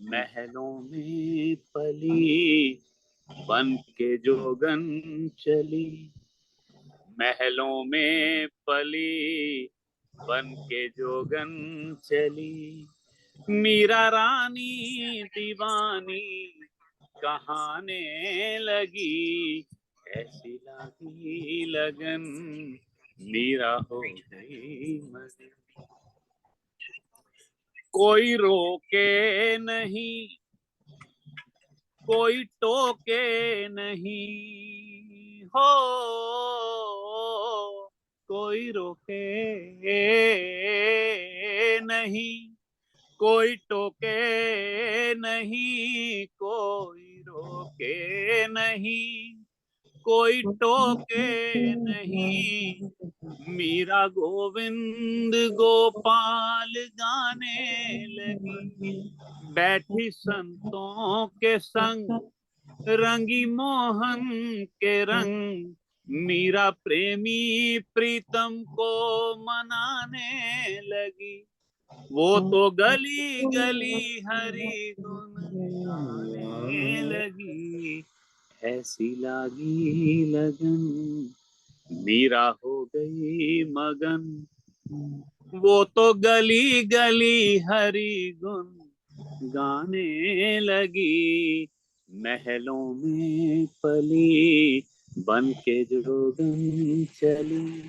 Speaker 2: महलों में पली बन के जोगन चली, महलों में पली बन के जोगन चली, मीरा रानी दीवानी कहाने लगी, ऐसी लागी लगन, मीरा हो गई मगन। कोई रोके नहीं, कोई टोके नहीं हो, कोई रोके नहीं, कोई टोके नहीं, कोई रोके नहीं, कोई टोके नहीं, मीरा गोविंद गोपाल गाने लगी, बैठी संतों के संग रंगी मोहन के रंग, मीरा प्रेमी प्रीतम को मनाने लगी, वो तो गली गली हरि गुण गाने लगी, ऐसी लागी लगन, मीरा हो गई मगन, वो तो गली गली हरि गुण गाने लगी, महलों में पली बन के जोगन चली,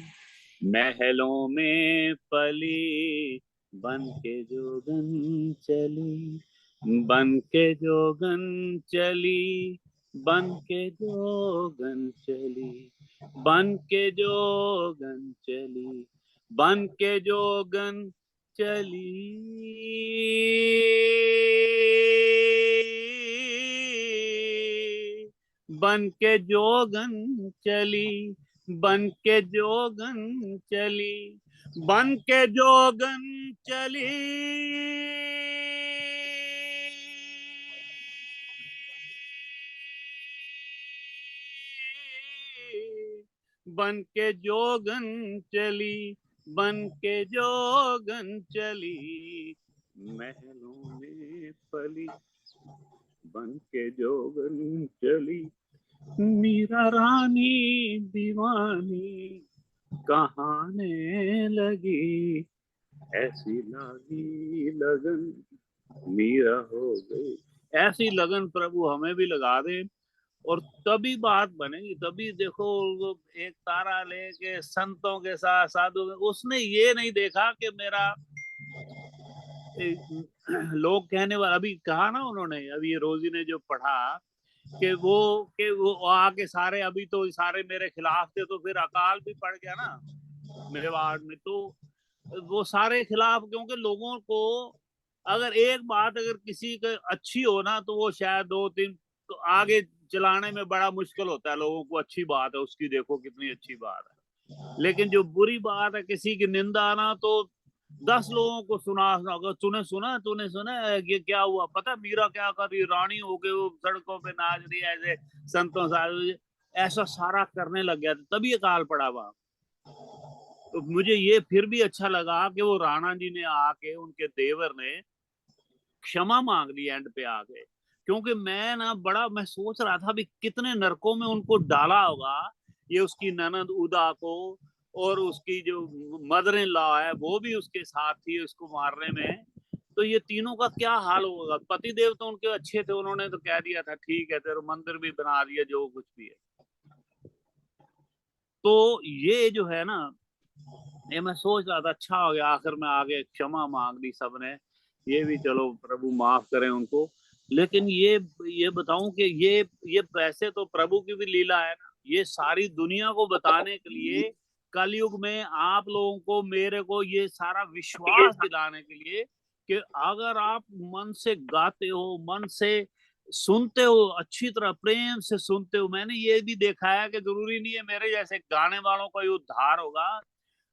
Speaker 2: महलों में पली बन के जोगन चली, बन के जोगन चली, बन के जोगन चली, बन के जोगन चली, बन के जोगन चली, बन के जोगन चली, बन के जोगन चली, बन के जोगन चली, बन के जोगन चली, बन के जोगन चली, महलों में पली, बन के जोगन चली, मीरा रानी दीवानी कहाने लगी, ऐसी लागी लगन मीरा हो गई। ऐसी लगन प्रभु हमें भी लगा दे, और तभी बात बनेगी। तभी देखो, एक तारा लेके संतों के साथ साधु, उसने ये नहीं देखा कि मेरा लोग कहने वाला, अभी कहा ना उन्होंने, अभी ये रोजी ने जो पढ़ा कि वो आके सारे, अभी तो सारे मेरे खिलाफ थे, तो फिर अकाल भी पड़ गया ना मेवाड़ में, तो वो सारे खिलाफ, क्योंकि लोगों को अगर एक बात अगर किसी की अच्छी हो ना, तो वो शायद दो तीन तो आगे चलाने में बड़ा मुश्किल होता है लोगों को। अच्छी बात है उसकी, देखो कितनी अच्छी बात है, लेकिन जो बुरी बात है किसी की निंदा ना, तो 10 लोगों को सुना, तूने सुना ये क्या हुआ, पता मीरा क्या कर रही, रानी हो गई, वो सड़कों पे नाच रही है ऐसे, संतों साधु ऐसा सारा करने लग गया, तभी अकाल पड़ा वहां। तो मुझे ये फिर भी अच्छा लगा कि वो राणा जी ने आके, उनके देवर ने क्षमा मांग ली एंड पे आके, क्योंकि मैं सोच रहा था भी कितने नरकों में उनको डाला होगा, ये उसकी ननद उदा को, और उसकी जो मदर इन लॉ है वो भी उसके साथ थी उसको मारने में, तो ये तीनों का क्या हाल होगा। पति देव तो उनके अच्छे थे, उन्होंने तो कह दिया था ठीक है, तेरे मंदिर भी बना दिया, जो कुछ भी है। तो ये जो है ना, ये मैं सोच रहा था अच्छा हो गया आखिर में आगे क्षमा मांग ली सबने, ये भी चलो प्रभु माफ करें उनको। लेकिन ये बताऊं कि ये वैसे तो प्रभु की भी लीला है ना, ये सारी दुनिया को बताने के लिए कलयुग में आप लोगों को, मेरे को ये सारा विश्वास दिलाने के लिए कि अगर आप मन से गाते हो, मन से सुनते हो, अच्छी तरह प्रेम से सुनते हो। मैंने ये भी देखा है कि जरूरी नहीं है मेरे जैसे गाने वालों का ही उद्धार होगा,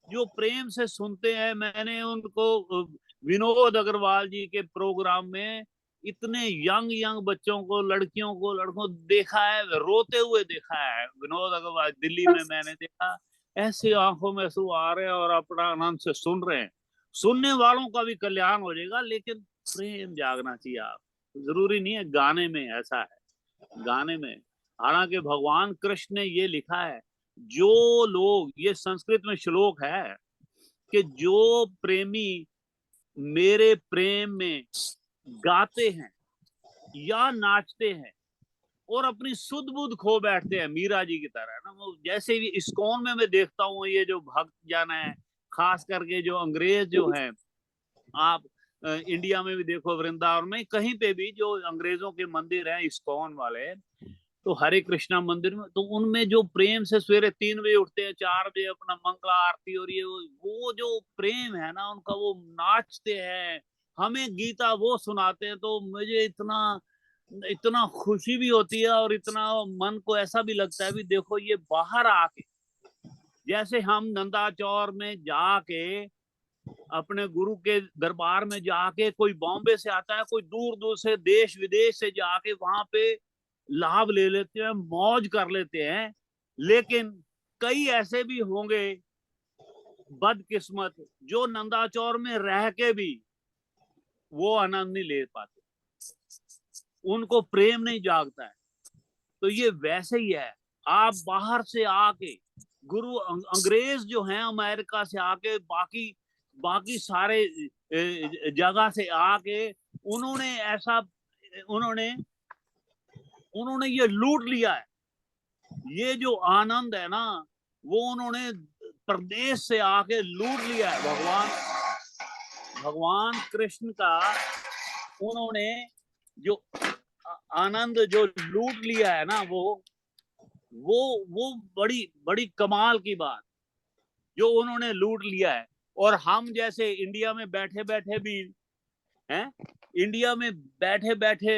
Speaker 2: जो प्रेम से सुनते हैं। मैंने उनको विनोद अग्रवाल जी के प्रोग्राम में इतने यंग यंग बच्चों को, लड़कियों को, लड़कों देखा है, रोते हुए देखा है। विनोद अग्रवाल दिल्ली में मैंने देखा, ऐसी आंखों में आंसू आ रहे हैं और अपना आनंद से सुन रहे हैं। सुनने वालों का भी कल्याण हो जाएगा, लेकिन प्रेम जागना चाहिए। आप जरूरी नहीं है गाने में ऐसा है, गाने में हालांकि भगवान कृष्ण ने ये लिखा है, जो लोग, ये संस्कृत में श्लोक है कि जो प्रेमी मेरे प्रेम में गाते हैं या नाचते हैं और अपनी सुध बुध खो बैठते हैं, मीरा जी की तरह ना, वो जैसे भी इस्कॉन में मैं देखता हूँ, ये जो भक्त जन है, खास करके जो अंग्रेज जो है, आप इंडिया में भी देखो, वृंदावन में कहीं पे भी जो अंग्रेजों के मंदिर हैं इस्कॉन वाले, तो हरे कृष्णा मंदिर में, तो उनमें जो प्रेम से सवेरे 3 बजे उठते हैं, 4 बजे अपना मंगला आरती, और ये वो जो प्रेम है ना उनका, वो नाचते हैं, हमें गीता वो सुनाते हैं, तो मुझे इतना इतना खुशी भी होती है, और इतना मन को ऐसा भी लगता है भी देखो, ये बाहर आके, जैसे हम नंदाचौर में जाके अपने गुरु के दरबार में जाके, कोई बॉम्बे से आता है, कोई दूर दूर से देश विदेश से जाके वहां पे लाभ ले लेते हैं, मौज कर लेते हैं। लेकिन कई ऐसे भी होंगे बदकिस्मत, जो नंदाचौर में रह के भी वो आनंद नहीं ले पाते, उनको प्रेम नहीं जागता है। तो ये वैसे ही है, आप बाहर से आके, गुरु अंग्रेज जो हैं अमेरिका से आके, बाकी बाकी सारे जगह से आके, उन्होंने ऐसा, उन्होंने उन्होंने ये लूट लिया है। ये जो आनंद है ना, वो उन्होंने प्रदेश से आके लूट लिया है। भगवान कृष्ण का उन्होंने जो आनंद जो लूट लिया है ना, वो बड़ी बड़ी कमाल की बात जो उन्होंने लूट लिया है। और हम जैसे इंडिया में बैठे बैठे भी हैं, इंडिया में बैठे बैठे,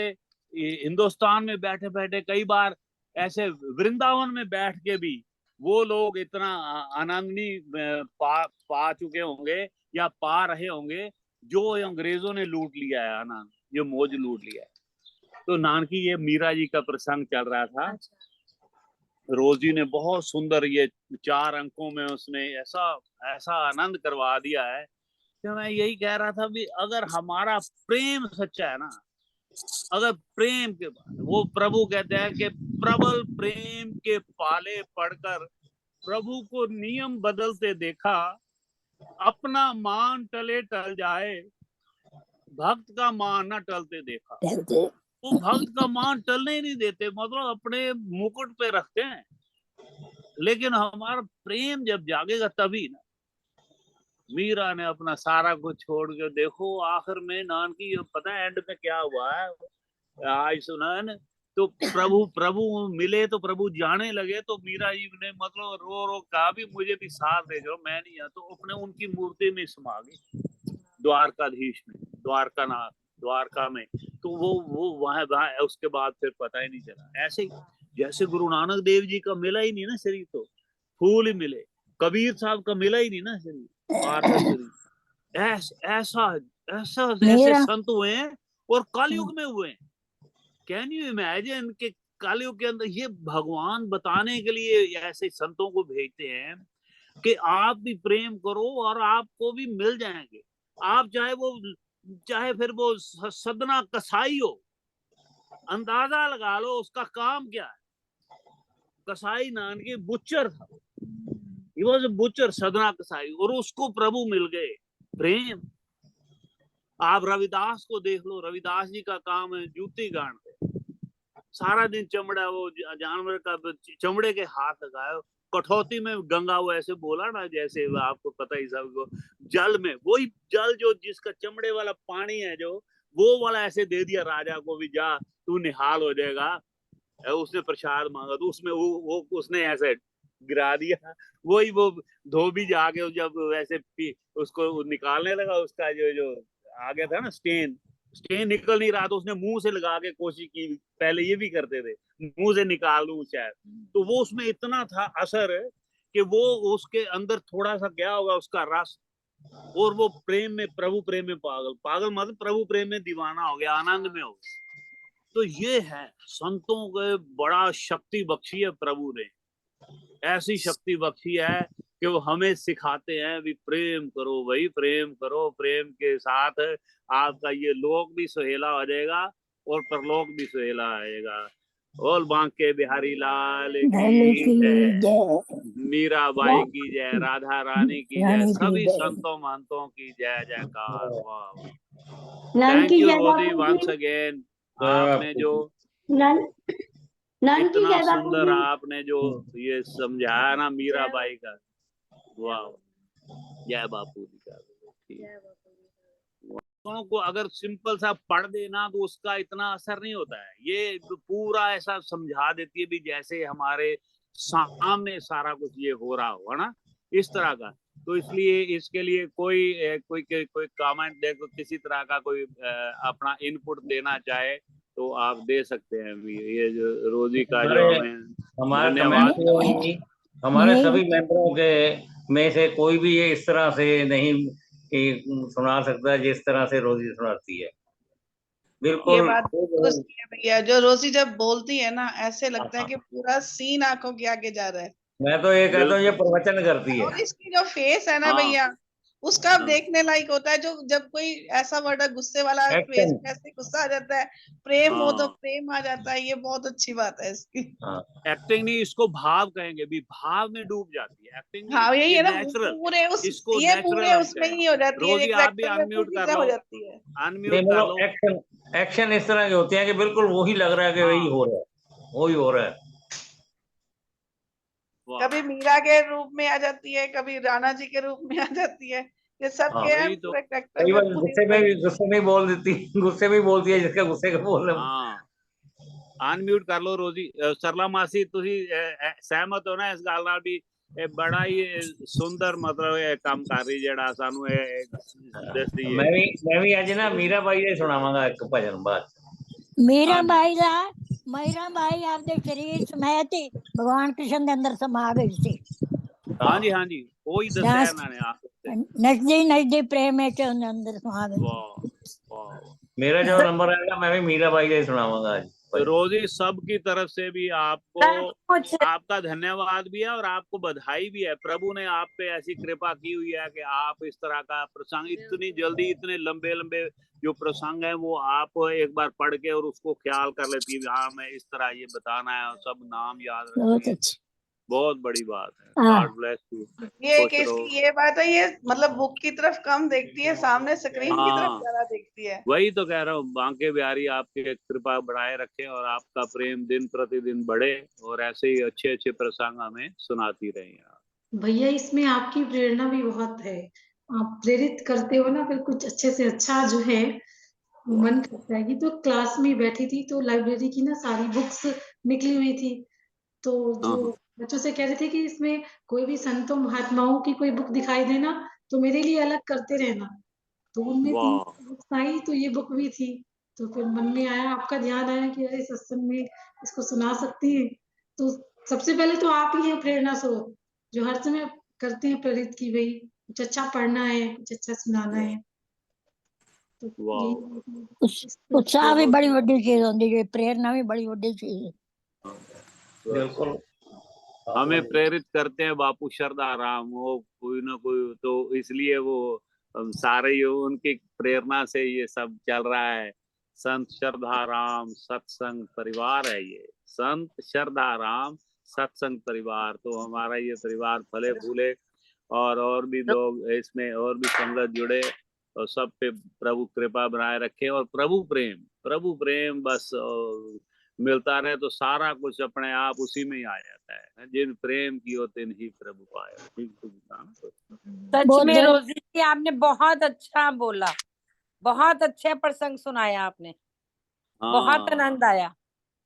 Speaker 2: हिंदुस्तान में बैठे बैठे कई बार ऐसे वृंदावन में बैठ के भी वो लोग इतना आनंद नहीं पा चुके होंगे या पा रहे होंगे जो अंग्रेजों ने लूट लिया है आनंद, जो मौज लूट लिया है। तो नानकी ये मीरा जी का प्रसंग चल रहा था। रोजी ने बहुत सुंदर ये 4 अंकों में उसने ऐसा ऐसा आनंद करवा दिया है कि मैं यही कह रहा था भी अगर हमारा प्रेम सच्चा है ना, अगर प्रेम के बाद वो प्रभु कहते हैं कि प्रबल प्रेम के पाले पढ़कर प्रभु को नियम बदलते देखा, अपना मान टले टल जाए, भक्त का मान न टलते देखा। वो भक्त का मान टलने ही नहीं देते, मतलब अपने मुकुट पे रखते हैं, लेकिन हमारा प्रेम जब जागेगा तभी ना। मीरा ने अपना सारा कुछ छोड़ के, देखो आखिर में नानकी पता है एंड में क्या हुआ है, आज सुना है ना, तो प्रभु प्रभु मिले तो प्रभु जाने लगे, तो मीरा जी ने मतलब रो रो कहा भी मुझे भी साथ दे जाओ, मैं नहीं, तो अपने उनकी मूर्ति में समा गई द्वारकाधीश में, द्वारका में। तो वो वहां उसके बाद फिर पता ही नहीं चला। ऐसे ही जैसे गुरु नानक देव जी का मिला ही नहीं ना शरीर, तो फूल ही मिले, कबीर साहब का मिला ही नहीं ना शरीर, पार्थिव शरीर। ऐसा ऐसा ऐसे संत हुए हैं और कलयुग में हुए हैं। कैन यू इमेजिन कि कलयुग के अंदर ये भगवान बताने के लिए ऐसे संतों को भेजते हैं कि आप भी प्रेम करो और आपको भी मिल जाएंगे। आप चाहे फिर वो सदना कसाई हो, अंदाजा लगा लो उसका काम क्या है। कसाई नानकी बुच्चर था, ही वाज अ बुच्चर, सदना कसाई, और उसको प्रभु मिल गए प्रेम। आप रविदास को देख लो, रविदास जी का काम है जूती गाड़ते, सारा दिन चमड़ा, वो जानवर का चमड़े के हाथ लगाए, कठौती में गंगा, वो ऐसे बोला ना जैसे आपको पता ही सबको, जल में वही जल जो जिसका चमड़े वाला पानी है जो वो वाला ऐसे दे दिया राजा को भी, जा तू निहाल हो जाएगा। उसने प्रसाद मांगा तो उसमें वो उसने ऐसे गिरा दिया, वही वो धोबी जाके जब वैसे उसको निकालने लगा, उसका जो आ गया था ना स्टेन निकल नहीं रहा, तो उसने मुंह से लगा के कोशिश की, पहले ये भी करते थे मुंह से निकाल लूं शायद, तो वो उसमें इतना था असर कि वो उसके अंदर थोड़ा सा क्या होगा उसका रस, और वो प्रेम में, प्रभु प्रेम में पागल मतलब प्रभु प्रेम में दीवाना हो गया, आनंद में हो गया। तो ये है संतों के बड़ा शक्ति बख्शी है प्रभु ने, ऐसी शक्ति बख्शी है कि वो हमें सिखाते हैं भी प्रेम करो भाई, प्रेम करो, प्रेम के साथ आपका ये लोक भी सुहेला हो जाएगा और परलोक भी सुहेला आएगा। बोल बांके बिहारी लाल की जय, मीरा बाई की जय, राधा रानी की जय, सभी संतों महंतों की जय जयकार। वाह, थैंक यू रोजी वंस अगेन। आपने जो इतना सुंदर आपने जो ये समझाया ना मीरा बाई का, वाह, जय बापू जी का। को अगर सिंपल सा पढ़ देना तो उसका इतना असर नहीं होता है, ये पूरा ऐसा समझा देती है भी जैसे हमारे सामने सारा कुछ ये हो रहा हो, है ना, इस तरह का। तो इसलिए इसके लिए कोई कमेंट देखो, किसी तरह का कोई अपना इनपुट देना चाहे तो आप दे सकते हैं। ये जो रोजी का जो
Speaker 4: हमारे सभी मेंबरों के में से कोई भी ये इस तरह से नहीं सुना सकता जिस तरह से रोजी सुनाती है। बिल्कुल
Speaker 5: ये बात भैया, जो रोजी जब बोलती है ना ऐसे लगता है कि पूरा सीन आंखों के आगे जा रहा है।
Speaker 4: मैं तो ये कहता हूँ ये प्रवचन करती है।
Speaker 5: और इसकी जो फेस है ना भैया, उसका देखने लायक होता है। जो जब कोई ऐसा वर्ड गुस्से वाला फेस, ऐसे गुस्सा आ जाता है, प्रेम हो तो प्रेम आ जाता है। ये बहुत अच्छी बात है इसकी।
Speaker 2: एक्टिंग नहीं, इसको भाव कहेंगे भी, भाव में डूब जाती है एक्टिंग।
Speaker 5: हाँ यही है ना, पूरे
Speaker 2: इसको
Speaker 5: ये पूरे उसमें ही हो जाती है।
Speaker 2: आप भी अनम्यूट कर लो, अनम्यूट कर लो।
Speaker 4: एक्शन इस तरह के होते हैं कि बिल्कुल वही लग रहा है कि वही हो रहा है, वही हो रहा है।
Speaker 5: कभी मीरा के रूप में आ जाती है, कभी राणा जी के रूप में आ जाती है। ये सब के
Speaker 4: गुस्से में बोल देती, गुस्से में बोलती है जिसका गुस्से का बोल रहा है।
Speaker 2: अनम्यूट कर लो रोजी। सरला मासी तुसी सहमत हो ना इस गल नाल भी ये बड़ा ही सुंदर मतलब ये कामकारी जेड़ा सानू ये दसदी है।
Speaker 4: मैं भी अज ना मीरा बाई ਦਾ ਸੁਣਾਵਾਂਗਾ ਇੱਕ ਭਜਨ ਬਾਅਦ
Speaker 3: मीरा
Speaker 2: हाँ जी।
Speaker 3: बाई ਦਾ मीरा बाई आपके शरीर समैत ही भगवान कृष्ण के अंदर समा गई सी।
Speaker 2: हाँ जी, हाँ जी, वही दस्या इन्होंने आप।
Speaker 3: नचदी नचदी प्रेम में ਉਹਦੇ ਅੰਦਰ ਸਮਾ ਗਈ।
Speaker 2: वाह वाह।
Speaker 4: मेरा जो नंबर आएगा मैं भी मीरा बाई ਦਾ ਹੀ ਸੁਣਾਵਾਂਗਾ आज
Speaker 2: तो रोजी सबकी तरफ से भी आपको आपका धन्यवाद भी है और आपको बधाई भी है। प्रभु ने आप पे ऐसी कृपा की हुई है कि आप इस तरह का प्रसंग इतनी जल्दी, इतने लंबे लंबे जो प्रसंग है वो आप एक बार पढ़ के और उसको ख्याल कर लेती है। हाँ, मैं इस तरह ये बताना है और सब नाम याद
Speaker 3: बहुत
Speaker 2: रखती है।
Speaker 3: अच्छी।
Speaker 2: बहुत बड़ी बात है।
Speaker 3: हाँ।
Speaker 2: God bless you.
Speaker 5: ये
Speaker 2: खुश रहो।
Speaker 5: ये बात है, ये मतलब बुक की तरफ कम देखती है, सामने स्क्रीन की तरफ
Speaker 2: हाँ,
Speaker 5: ज्यादा देखती है।
Speaker 2: वही तो कह रहा हूँ, बांके बिहारी आपके कृपा बढ़ाए रखे और आपका प्रेम दिन प्रतिदिन बढ़े और ऐसे ही अच्छे अच्छे प्रसंग हमें सुनाती रही।
Speaker 1: भैया इसमें आपकी प्रेरणा भी बहुत है, आप प्रेरित करते हो ना, फिर कुछ अच्छे से अच्छा जो है मन करता है। कि तो क्लास में बैठी थी तो लाइब्रेरी की ना सारी बुक्स निकली हुई थी, तो जो
Speaker 2: हाँ,
Speaker 1: बच्चों से कह रहे थे कि इसमें कोई भी संतों महात्माओं की कोई बुक दिखाई देना तो मेरे लिए अलग करते रहना। तो उनमें 3
Speaker 2: वाह
Speaker 1: बुक्स आई तो ये बुक भी थी। तो फिर मन में आया, आपका ध्यान आया कि अरे सत्संग में इसको सुना सकती हैं। तो सबसे पहले तो आप ही हैं प्रेरणा स्रोत, जो हर समय करते हैं प्रेरित कि भई कुछ अच्छा पढ़ना है, कुछ अच्छा सुनाना है। तो
Speaker 2: वाह।
Speaker 1: यही
Speaker 3: उत्साह भी बड़ी वड्डी चीज होती है, प्रेरणा भी बड़ी वड्डी चीज है।
Speaker 4: बिल्कुल
Speaker 2: हमें प्रेरित करते हैं बापू श्रद्धा राम, वो कोई ना कोई तो इसलिए वो सारे ही उनकी प्रेरणा से ये सब चल रहा है। संत श्रद्धा राम सत्संग परिवार है ये, संत श्रद्धा राम सत्संग परिवार। तो हमारा ये परिवार फले फूले और भी लोग इसमें और भी संगत जुड़े और सब पे प्रभु कृपा बनाए रखे और प्रभु प्रेम बस मिलता रहे तो सारा कुछ अपने आप उसी में ही आ जाता है। जिन प्रेम की हो तिन ही प्रभु पाए।
Speaker 6: सच में रोजी जी आपने बहुत अच्छा बोला, बहुत अच्छे प्रसंग सुनाया आपने, बहुत आनंद आया।